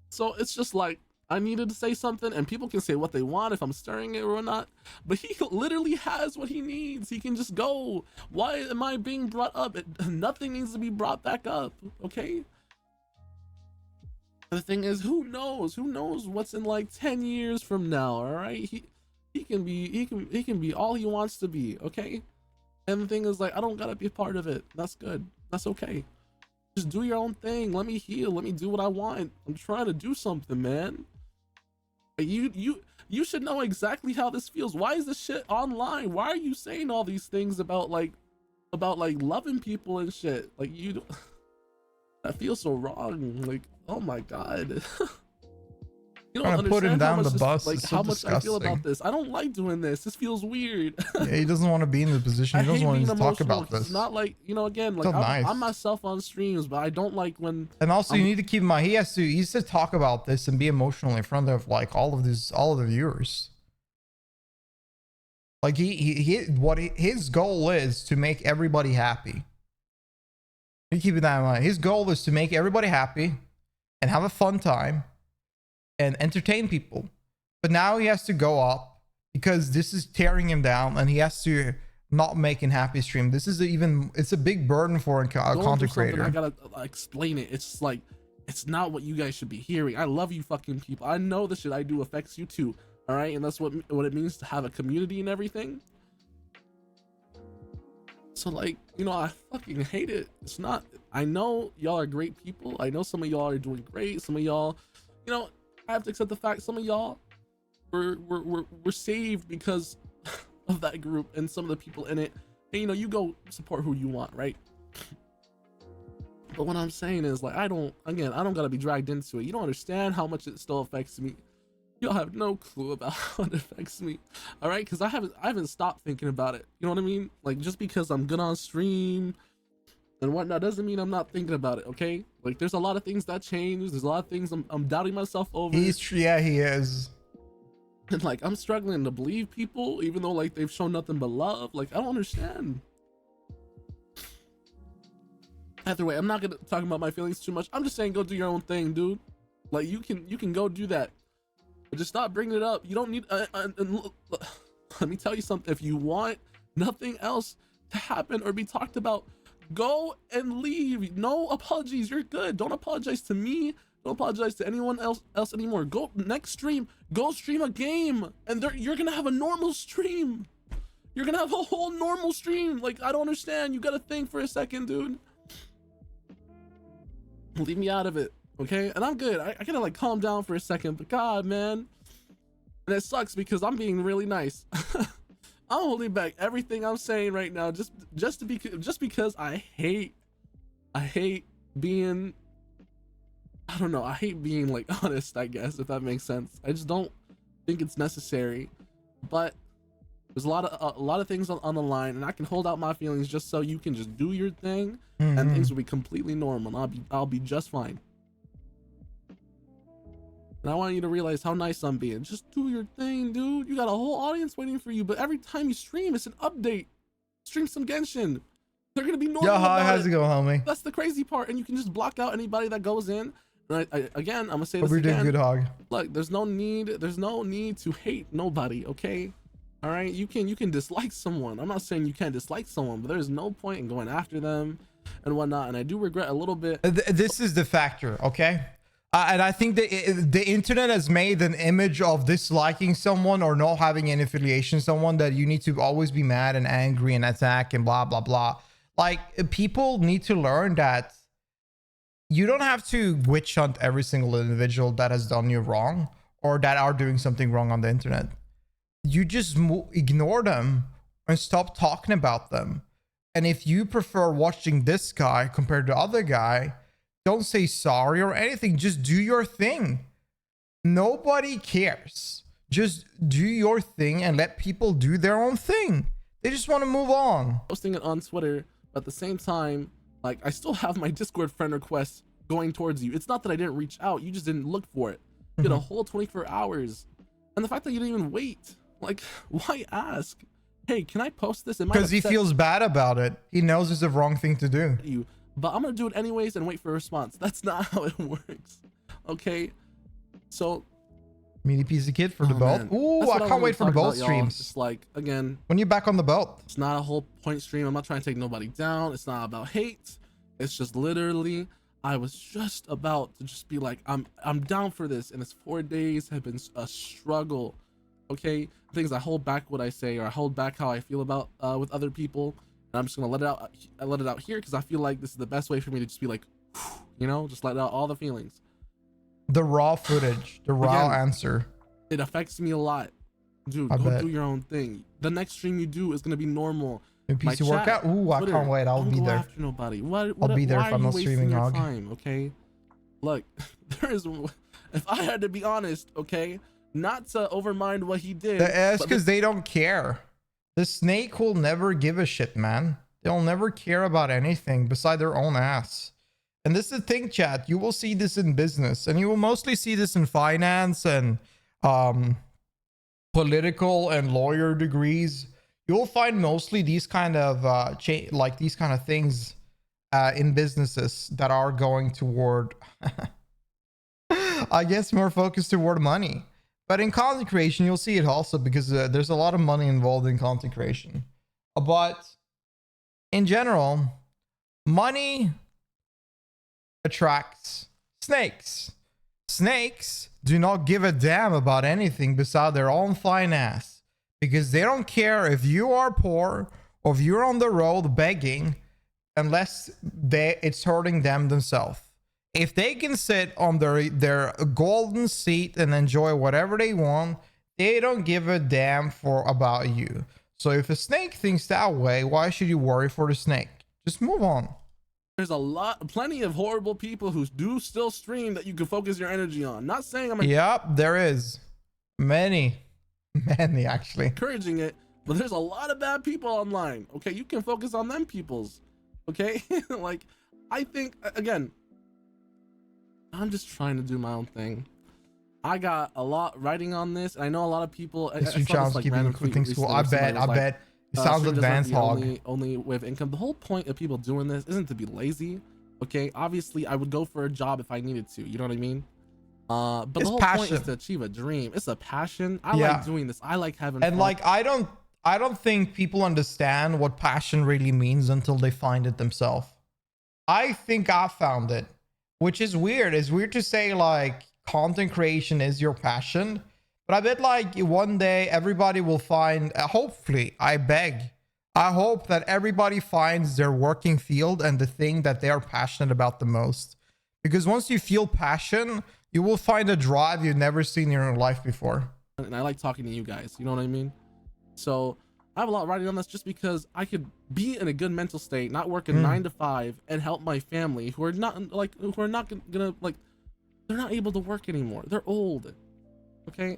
[SPEAKER 2] So it's just like, I needed to say something, and people can say what they want if I'm stirring it or not, but he literally has what he needs. He can just go. Why am I being brought up? Nothing needs to be brought back up, okay? The thing is, who knows what's in like 10 years from now? All right, he can be all he wants to be, okay? And the thing is, like, I don't gotta be a part of it. That's good. That's okay. Just do your own thing. Let me heal. Let me do what I want. I'm trying to do something, man. You should know exactly how this feels. Why is this shit online? Why are you saying all these things about like loving people and shit? Like, you that feels so wrong. Like, oh my god. You don't understand
[SPEAKER 1] put him down the
[SPEAKER 2] this,
[SPEAKER 1] bus.
[SPEAKER 2] Like,
[SPEAKER 1] so
[SPEAKER 2] how much
[SPEAKER 1] disgusting.
[SPEAKER 2] I feel about this. I don't like doing this. This feels weird.
[SPEAKER 1] Yeah, he doesn't want to be in the position. He doesn't want to talk about this.
[SPEAKER 2] It's not like, you know, again, like I'm myself on streams, but I don't like when. And also,
[SPEAKER 1] you need to keep in mind, he has to talk about this and be emotional in front of like all of the viewers. Like his goal is to make everybody happy. You keep that in mind. His goal is to make everybody happy and have a fun time and entertain people. But now he has to go up because this is tearing him down, and he has to not making happy stream. This is it's a big burden for a
[SPEAKER 2] Going
[SPEAKER 1] content
[SPEAKER 2] through something,
[SPEAKER 1] creator.
[SPEAKER 2] I gotta explain it. It's just like, it's not what you guys should be hearing. I love you fucking people. I know the shit I do affects you too. All right, and that's what it means to have a community and everything. So like, you know, I fucking hate it. It's not, I know y'all are great people. I know some of y'all are doing great. Some of y'all, you know, I have to accept the fact some of y'all were saved because of that group and some of the people in it. And you know, you go support who you want, right? But what I'm saying is, like, I don't gotta be dragged into it. You don't understand how much it still affects me. Y'all have no clue about how it affects me. All right, because I haven't stopped thinking about it. You know what I mean? Like, just because I'm good on stream and whatnot doesn't mean I'm not thinking about it. Okay, like, there's a lot of things that change. There's a lot of things I'm doubting myself over.
[SPEAKER 1] He is.
[SPEAKER 2] And like, I'm struggling to believe people, even though like they've shown nothing but love. Like, I don't understand. Either way, I'm not gonna talk about my feelings too much. I'm just saying, go do your own thing, dude. Like, you can go do that, but just stop bringing it up. You don't need. And let me tell you something. If you want nothing else to happen or be talked about, go and leave. No apologies. You're good. Don't apologize to me. Don't apologize to anyone else anymore. Go next stream. Go stream a game, and you're gonna have a normal stream. You're gonna have a whole normal stream. Like, I don't understand. You gotta think for a second, dude. Leave me out of it, okay? And I'm good. I gotta like calm down for a second, but God, man. And it sucks because I'm being really nice. I'm holding back everything I'm saying right now just because I hate being, I don't know, I hate being like honest, I guess, if that makes sense. I just don't think it's necessary. But there's a lot of things on the line, and I can hold out my feelings just so you can just do your thing, and things will be completely normal, and I'll be just fine. And I want you to realize how nice I'm being. Just do your thing, dude. You got a whole audience waiting for you, but every time you stream, it's an update. Stream some Genshin. They're gonna be normal.
[SPEAKER 1] Yo, how's it going, homie?
[SPEAKER 2] That's the crazy part, and you can just block out anybody that goes in. And again, I'm gonna say
[SPEAKER 1] Hope
[SPEAKER 2] this again.
[SPEAKER 1] You're doing good, Hog.
[SPEAKER 2] Look, there's no need to hate nobody, okay? All right, you can dislike someone. I'm not saying you can't dislike someone, but there's no point in going after them and whatnot. And I do regret a little bit.
[SPEAKER 1] This is the factor, okay? And I think that the internet has made an image of disliking someone or not having any affiliation with someone that you need to always be mad and angry and attack and blah, blah, blah. Like, people need to learn that you don't have to witch hunt every single individual that has done you wrong or that are doing something wrong on the internet. You just ignore them and stop talking about them. And if you prefer watching this guy compared to the other guy, don't say sorry or anything. Just do your thing. Nobody cares. Just do your thing and let people do their own thing. They just want to move on.
[SPEAKER 2] Posting it on Twitter, but at the same time, like, I still have my Discord friend request going towards you. It's not that I didn't reach out. You just didn't look for it. You had a whole 24 hours. And the fact that you didn't even wait. Like, why ask? Hey, can I post this?
[SPEAKER 1] Because he feels bad about it. He knows it's the wrong thing to do.
[SPEAKER 2] But I'm gonna do it anyways and wait for a response. That's not how it works. Okay, so
[SPEAKER 1] meaty piece of kid for the belt. Ooh, I can't wait for the belt streams.
[SPEAKER 2] It's like, again,
[SPEAKER 1] when you're back on the belt.
[SPEAKER 2] It's not a whole point stream. I'm not trying to take nobody down. It's not about hate. It's just literally, I was just about to just be like, I'm down for this, and it's 4 days have been a struggle. Okay, things I hold back what I say, or I hold back how I feel about with other people, and I'm just gonna let it out. I let it out here because I feel like this is the best way for me to just be like, you know, just let out all the feelings.
[SPEAKER 1] The raw footage, the raw answer.
[SPEAKER 2] It affects me a lot, dude. Go do your own thing. The next stream you do is gonna be normal.
[SPEAKER 1] PC workout. Ooh, I can't wait. I'll be there.
[SPEAKER 2] After nobody.
[SPEAKER 1] I'll be there if I'm not streaming.
[SPEAKER 2] Time, okay. Look, there is. If I had to be honest, okay. Not to overmind what he did.
[SPEAKER 1] It's because they don't care. The snake will never give a shit, man. They'll never care about anything beside their own ass. And this is the thing, chat. You will see this in business, and you will mostly see this in finance and political and lawyer degrees. You'll find mostly these kind of like these kind of things in businesses that are going toward, I guess, more focused toward money. But in content creation, you'll see it also because there's a lot of money involved in content creation. But in general, money attracts snakes. Snakes do not give a damn about anything beside their own fine ass, because they don't care if you are poor or if you're on the road begging, unless it's hurting them themselves. If they can sit on their golden seat and enjoy whatever they want, they don't give a damn about you. So if a snake thinks that way, why should you worry for the snake? Just move on.
[SPEAKER 2] There's plenty of horrible people who do still stream that you can focus your energy on. Not saying I'm
[SPEAKER 1] Yep, there is many actually
[SPEAKER 2] encouraging it, but there's a lot of bad people online. Okay, you can focus on them peoples. Okay, like I think again, I'm just trying to do my own thing. I got a lot writing on this, and I know a lot of people. I saw this, like, random tweet recently
[SPEAKER 1] I bet it sounds advanced, hog.
[SPEAKER 2] Only way of income. The whole point of people doing this isn't to be lazy. Okay, obviously I would go for a job if I needed to. You know what I mean? But
[SPEAKER 1] it's
[SPEAKER 2] the whole
[SPEAKER 1] passion.
[SPEAKER 2] point is to achieve a dream. It's a passion. I like doing this. I like having
[SPEAKER 1] and
[SPEAKER 2] fun.
[SPEAKER 1] like I don't think people understand what passion really means until they find it themselves. I think I found it, which is weird. It's weird to say like content creation is your passion, but I bet like one day everybody will find, hopefully, I hope that everybody finds their working field and the thing that they are passionate about the most. Because once you feel passion, you will find a drive you've never seen in your life before.
[SPEAKER 2] And I like talking to you guys, you know what I mean? So I have a lot writing on this just because I could be in a good mental state, not working 9 to 5, and help my family who are not gonna like, they're not able to work anymore. They're old. Okay.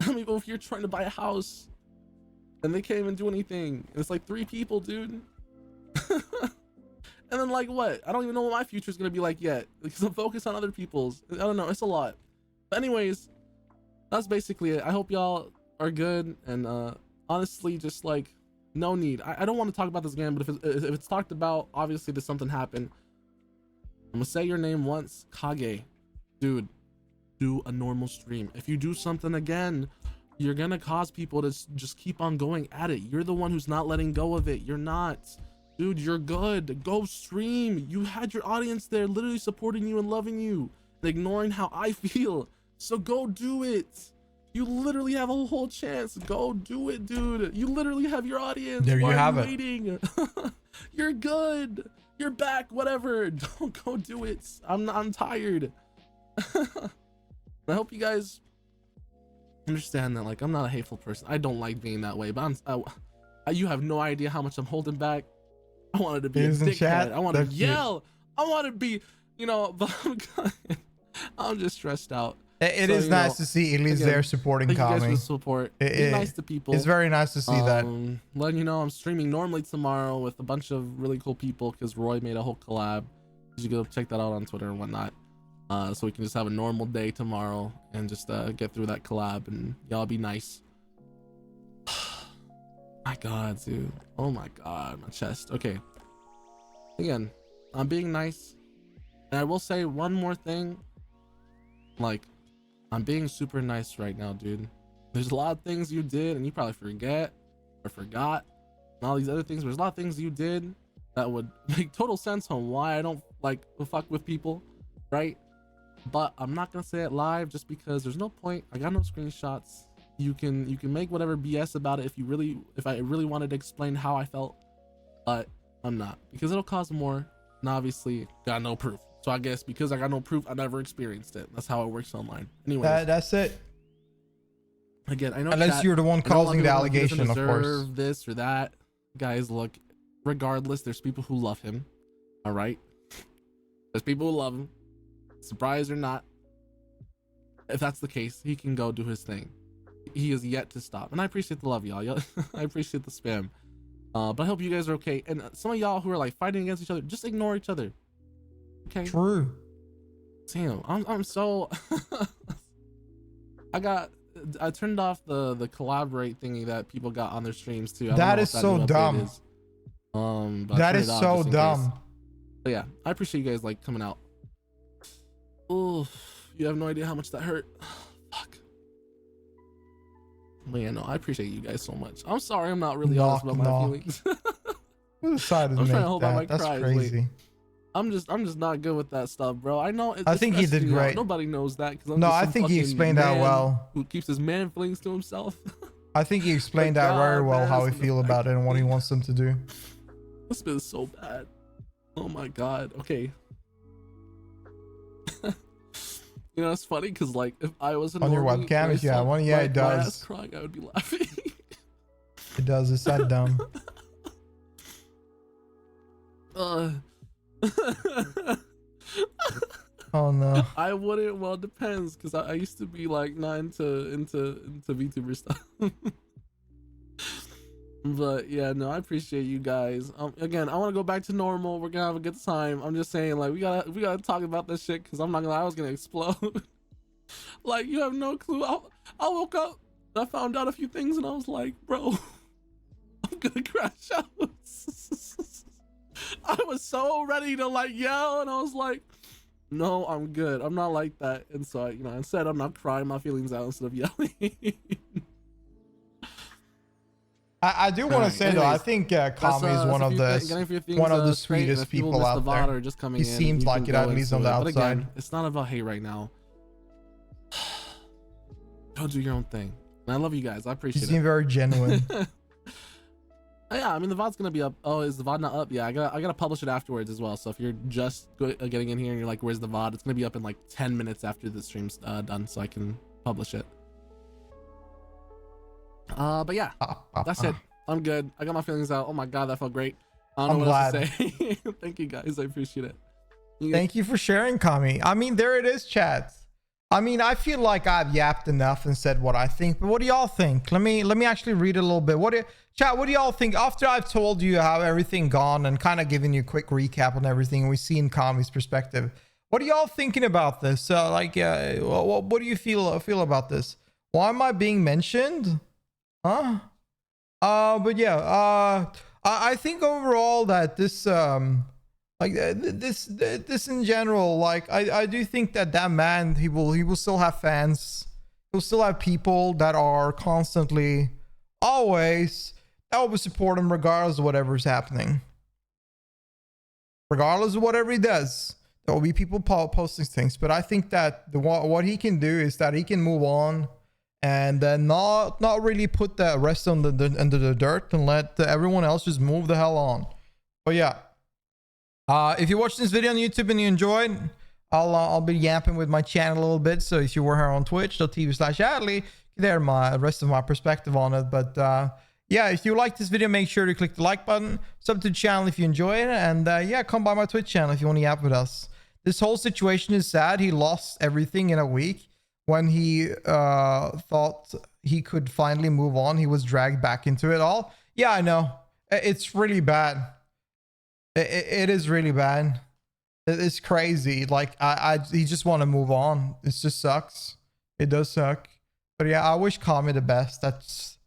[SPEAKER 2] I mean, if you're trying to buy a house and they can't even do anything, and it's like 3 people, dude. And then like what? I don't even know what my future is gonna be like yet, because I'm focused on other people's. I don't know. It's a lot. But anyways, that's basically it. I hope y'all are good, and honestly, just like no need. I don't want to talk about this again, but if it's talked about, obviously there's something happened. I'm gonna say your name once, Kage. Dude, do a normal stream. If you do something again, you're gonna cause people to just keep on going at it. You're the one who's not letting go of it. You're not. Dude, you're good. Go stream. You had your audience there literally supporting you and loving you and ignoring how I feel. So go do it. You literally have a whole chance. Go do it, dude. You literally have your audience.
[SPEAKER 1] There you have
[SPEAKER 2] it. Waiting? You're good. You're back. Whatever. Don't go do it. I'm tired. I hope you guys understand that, like, I'm not a hateful person. I don't like being that way, but you have no idea how much I'm holding back. I wanted to be a dickhead. I want to yell. I want to be, you know, but I'm just stressed out.
[SPEAKER 1] It is nice to see Elise there supporting Kami.
[SPEAKER 2] Thank you guys for support. Be nice to people.
[SPEAKER 1] It's very nice to see that.
[SPEAKER 2] Letting you know I'm streaming normally tomorrow with a bunch of really cool people because Roy made a whole collab. You go check that out on Twitter and whatnot. So we can just have a normal day tomorrow and just get through that collab, and y'all be nice. My God, dude. Oh my God, my chest. Okay. Again, I'm being nice. And I will say one more thing. Like, I'm being super nice right now, dude. There's a lot of things you did and you probably forgot and all these other things. There's a lot of things you did that would make total sense on why I don't like fuck with people, right? But I'm not gonna say it live just because there's no point. I got no screenshots. You can make whatever BS about it if I really wanted to explain how I felt, but I'm not, because it'll cause more, and obviously got no proof. So I guess because I got no proof, I never experienced it. That's how it works online. Anyway,
[SPEAKER 1] that's it.
[SPEAKER 2] Again, I know
[SPEAKER 1] unless you're the one causing the allegation, of course.
[SPEAKER 2] This or that, guys. Look, regardless, there's people who love him. All right, there's people who love him. Surprise or not, if that's the case, he can go do his thing. He is yet to stop, and I appreciate the love, y'all. I appreciate the spam, but I hope you guys are okay. And some of y'all who are like fighting against each other, just ignore each other. Okay.
[SPEAKER 1] True.
[SPEAKER 2] Damn, I'm so. I turned off the collaborate thingy that people got on their streams too.
[SPEAKER 1] That is so dumb. That is so dumb.
[SPEAKER 2] But yeah, I appreciate you guys like coming out. Oh, you have no idea how much that hurt. Fuck. But yeah, no, I appreciate you guys so much. I'm sorry I'm not really honest about my feelings.
[SPEAKER 1] Who decided to
[SPEAKER 2] I'm trying to
[SPEAKER 1] make
[SPEAKER 2] hold on my
[SPEAKER 1] that? That's
[SPEAKER 2] cries.
[SPEAKER 1] crazy.
[SPEAKER 2] Wait. I'm just not good with that stuff, bro. I know.
[SPEAKER 1] I think he did great.
[SPEAKER 2] Nobody knows that because I'm
[SPEAKER 1] No,
[SPEAKER 2] just
[SPEAKER 1] I
[SPEAKER 2] some
[SPEAKER 1] think he
[SPEAKER 2] fucking
[SPEAKER 1] explained that
[SPEAKER 2] man
[SPEAKER 1] well.
[SPEAKER 2] who keeps his man feelings to himself.
[SPEAKER 1] I think he explained that very well, how he feel about it and what he wants them to do.
[SPEAKER 2] This been so bad. Oh my god. Okay. You know, it's funny because like if I was
[SPEAKER 1] on your webcam, if you have one, yeah, it does.
[SPEAKER 2] My ass crying, I would be laughing.
[SPEAKER 1] It does. It's that dumb. Oh no.
[SPEAKER 2] I wouldn't. Well, it depends because I used to be like not into VTuber stuff. But yeah, no, I appreciate you guys. Again, I want to go back to normal. We're gonna have a good time. I'm just saying, like, we gotta talk about this shit because I'm not gonna lie, I was gonna explode. Like, you have no clue. I woke up and I found out a few things and I was like, bro, I'm gonna crash out. I was so ready to like yell and I was like, no, I'm good. I'm not like that. And so you know, instead I'm not crying my feelings out instead of yelling.
[SPEAKER 1] I do want to say though, I think Kami is one of the sweetest people out there.
[SPEAKER 2] Just coming
[SPEAKER 1] he seems like it, at least on the outside. But again,
[SPEAKER 2] it's not about hate right now. Go do your own thing. And I love you guys. I appreciate it.
[SPEAKER 1] You seem very genuine.
[SPEAKER 2] Yeah, I mean the VOD's gonna be up. Oh, is the VOD not up? Yeah, I gotta publish it afterwards as well. So if you're just getting in here and you're like, where's the VOD? It's gonna be up in like 10 minutes after the stream's done, so I can publish it. But yeah, that's it. I'm good. I got my feelings out. Oh my god, that felt great. I don't know what else to say. Thank you guys. I appreciate it.
[SPEAKER 1] Thank you for sharing, Kami. I mean, there it is, chat. I mean, I feel like I've yapped enough and said what I think, but what do y'all think? Let me actually read a little bit. Chat, what do y'all think after I've told you how everything gone and kind of given you a quick recap on everything we see in Kami's perspective? What are y'all thinking about this? What do you feel about this? Why am I being mentioned? Huh? But yeah, I think overall that this this in general, like I do think that man, he will still have fans. He'll still have people that are constantly always that will support him regardless of whatever's happening. Regardless of whatever he does, there will be people posting things. But I think that what he can do is that he can move on and then not really put the rest under the dirt and let everyone else just move the hell on. But yeah, if you watched this video on YouTube and you enjoyed, I'll be yapping with my channel a little bit. So if you were here on twitch.tv/Adley, you can hear my rest of my perspective on it. But yeah, if you like this video, make sure to click the like button, sub to the channel if you enjoy it, and yeah, come by my Twitch channel if you want to yap with us. This whole situation is sad. He lost everything in a week. When he thought he could finally move on, he was dragged back into it all. Yeah, I know. It's really bad. It is really bad. It's crazy. Like, he just want to move on. It just sucks. It does suck. But yeah, I wish Kami the best. That's...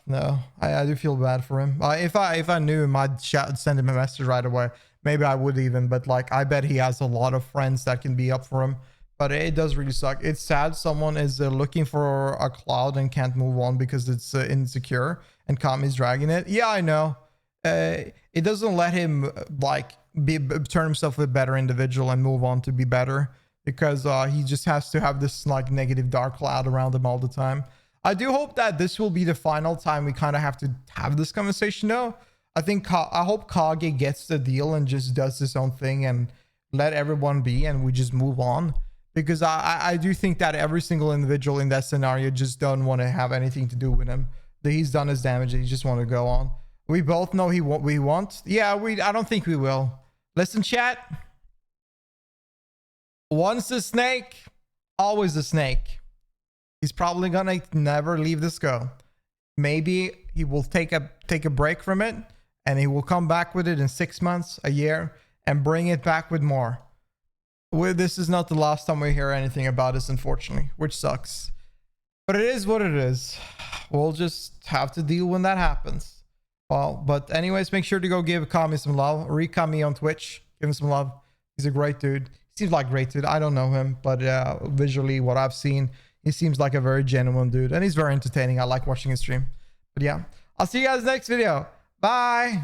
[SPEAKER 1] no, I do feel bad for him. If I knew him, I'd send him a message right away. Maybe I would even. But like, I bet he has a lot of friends that can be up for him. But it does really suck. It's sad someone is looking for a cloud and can't move on because it's insecure and Kami's dragging it. Yeah, I know. It doesn't let him like turn himself a better individual and move on to be better, because he just has to have this like negative dark cloud around him all the time. I do hope that this will be the final time we kind of have to have this conversation though. I hope Kage gets the deal and just does his own thing and let everyone be and we just move on. Because I do think that every single individual in that scenario just don't want to have anything to do with him. That he's done his damage. He just want to go on. We both know we want. Yeah, I don't think we will. Listen, chat. Once a snake, always a snake. He's probably gonna never leave this go. Maybe he will take a break from it and he will come back with it in 6 months, a year, and bring it back with more. This is not the last time we hear anything about this, unfortunately, which sucks. But it is what it is. We'll just have to deal when that happens. Well, but anyways, make sure to go give Kami some love. RiiKami on Twitch. Give him some love. He's a great dude. He seems like a great dude. I don't know him, but visually, what I've seen, He seems like a very genuine dude, and he's very entertaining. I like watching his stream. But yeah, I'll see you guys next video. Bye.